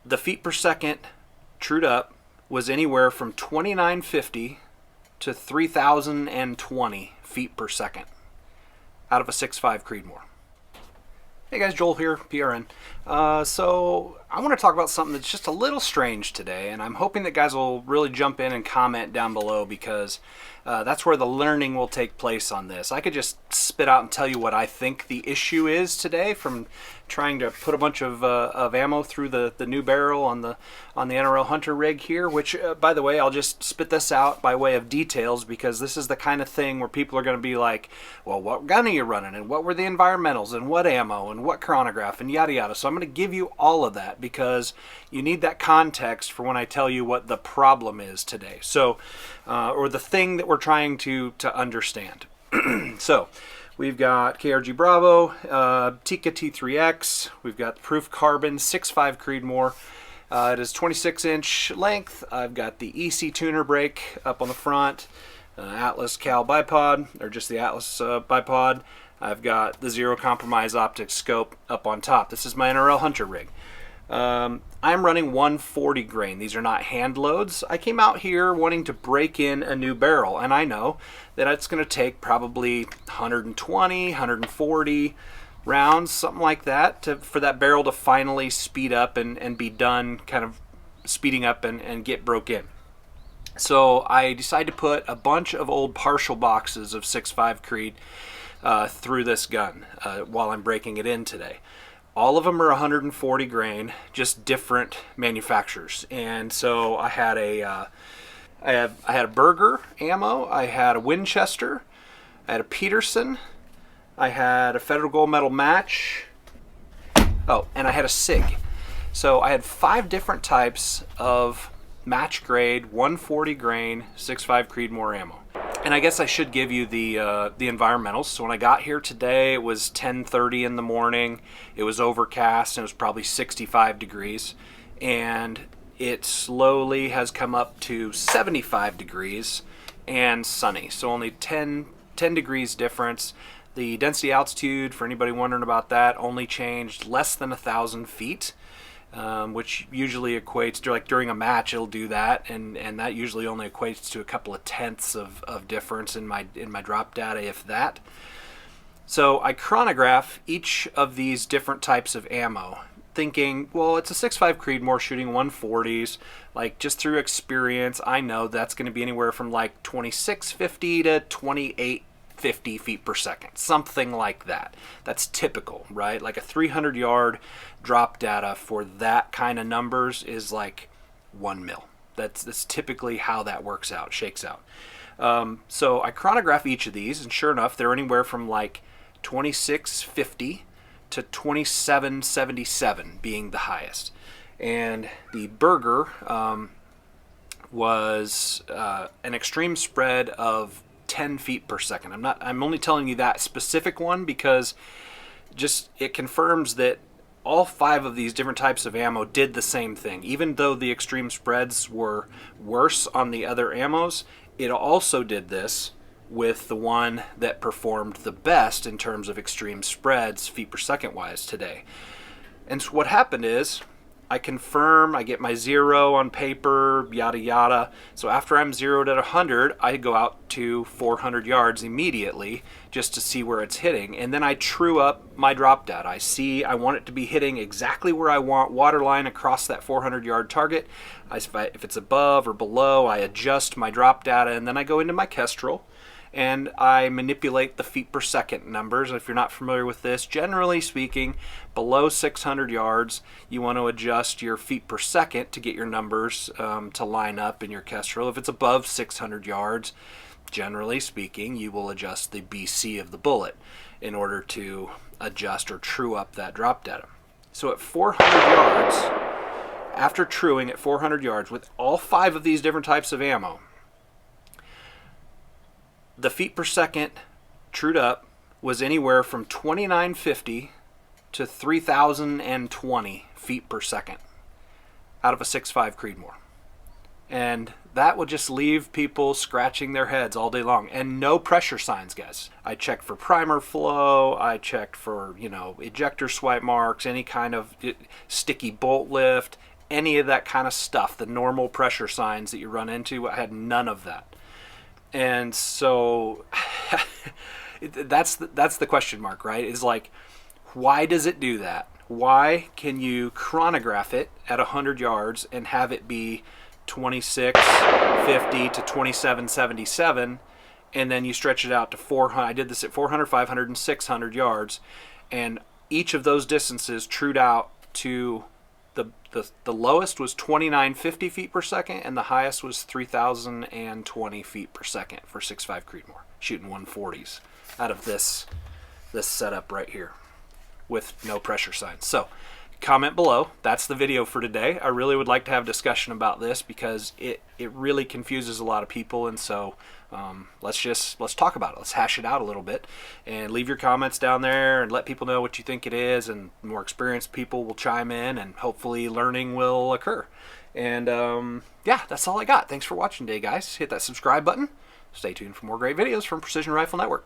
The feet per second trued up was anywhere from 2950 to 3020 feet per second out of a 6.5 Creedmoor. Hey guys, Joel here, PRN. So I want to talk about something that's just a little strange today, and I'm hoping that guys will really jump in and comment down below, because that's where the learning will take place on this. I could just spit out and tell you what I think the issue is today from trying to put a bunch of ammo through the new barrel on the NRL Hunter rig here, which by the way, I'll just spit this out by way of details, because this is the kind of thing where people are going to be like, well, what gun are you running, and what were the environmentals, and what ammo, and what chronograph, and yada yada. So I'm going to give you all of that, because you need that context for when I tell you what the problem is today. So or the thing that we're trying to understand. So we've got KRG Bravo, Tika T3X, we've got Proof Carbon 6.5 Creedmoor. It is 26-inch length. I've got the EC tuner brake up on the front, Atlas Cal bipod, or just the Atlas bipod. I've got the Zero Compromise optic scope up on top. This is my NRL Hunter rig. I'm running 140 grain. These are not hand loads. I came out here wanting to break in a new barrel, and I know that it's going to take probably 120, 140 rounds, something like that, for that barrel to finally speed up and be done kind of speeding up and get broke in. So I decided to put a bunch of old partial boxes of 6.5 Creed through this gun while I'm breaking it in today. All of them are 140 grain, just different manufacturers. And so I had I had a Berger ammo, I had a Winchester, I had a Peterson, I had a Federal Gold Medal match, oh, and I had a SIG. So I had 5 different types of match grade 140 grain 6.5 Creedmoor ammo. And I guess I should give you the environmentals. So when I got here today, it was 10:30 in the morning. It was overcast and it was probably 65 degrees. And it slowly has come up to 75 degrees and sunny. So only 10 degrees difference. The density altitude, for anybody wondering about that, only changed less than 1,000 feet. Which usually equates to, like during a match, it'll do that, and that usually only equates to a couple of tenths of difference in my drop data, if that. So I chronograph each of these different types of ammo, thinking, well, it's a 6.5 Creedmoor shooting 140s. Like, just through experience, I know that's going to be anywhere from like 2650 to 2850 feet per second, something like that. That's typical, right? Like a 300-yard drop data for that kind of numbers is like 1 mil. That's typically how that works out, shakes out. So I chronograph each of these, and sure enough, they're anywhere from like 2650 to 2777 being the highest. And the Berger was an extreme spread of 10 feet per second. I'm only telling you that specific one because just it confirms that all 5 of these different types of ammo did the same thing. Even though the extreme spreads were worse on the other ammos, it also did this with the one that performed the best in terms of extreme spreads feet per second wise today. And so what happened is, I confirm, I get my 0 on paper, yada yada. So after I'm 0'd at 100, I go out to 400 yards immediately just to see where it's hitting. And then I true up my drop data. I want it to be hitting exactly where I want, waterline across that 400 yard target. If it's above or below, I adjust my drop data, and then I go into my Kestrel and I manipulate the feet per second numbers. If you're not familiar with this, generally speaking, below 600 yards, you want to adjust your feet per second to get your numbers to line up in your Kestrel. If it's above 600 yards, generally speaking, you will adjust the BC of the bullet in order to adjust or true up that drop data. So at 400 yards, after truing at 400 yards with all 5 of these different types of ammo, the feet per second trued up was anywhere from 2950 to 3020 feet per second out of a 6.5 Creedmoor. And that would just leave people scratching their heads all day long. And no pressure signs, guys. I checked for primer flow. I checked for, ejector swipe marks, any kind of sticky bolt lift. any of that kind of stuff, the normal pressure signs that you run into. I had none of that. And so that's the question mark, right? Is like, why does it do that? Why can you chronograph it at 100 yards and have it be 2650 to 2777, and then you stretch it out to 400? I did this at 400, 500, and 600 yards, and each of those distances trued out to the lowest was 2950 feet per second, and the highest was 3020 feet per second for 6.5 Creedmoor, shooting 140s out of this setup right here with no pressure signs. So comment below. That's the video for today. I really would like to have a discussion about this because it really confuses a lot of people, and so let's talk about it. Let's hash it out a little bit, and leave your comments down there and let people know what you think it is, and more experienced people will chime in, and hopefully learning will occur. And yeah, that's all I got. Thanks for watching today, guys. Hit that subscribe button. Stay tuned for more great videos from Precision Rifle Network.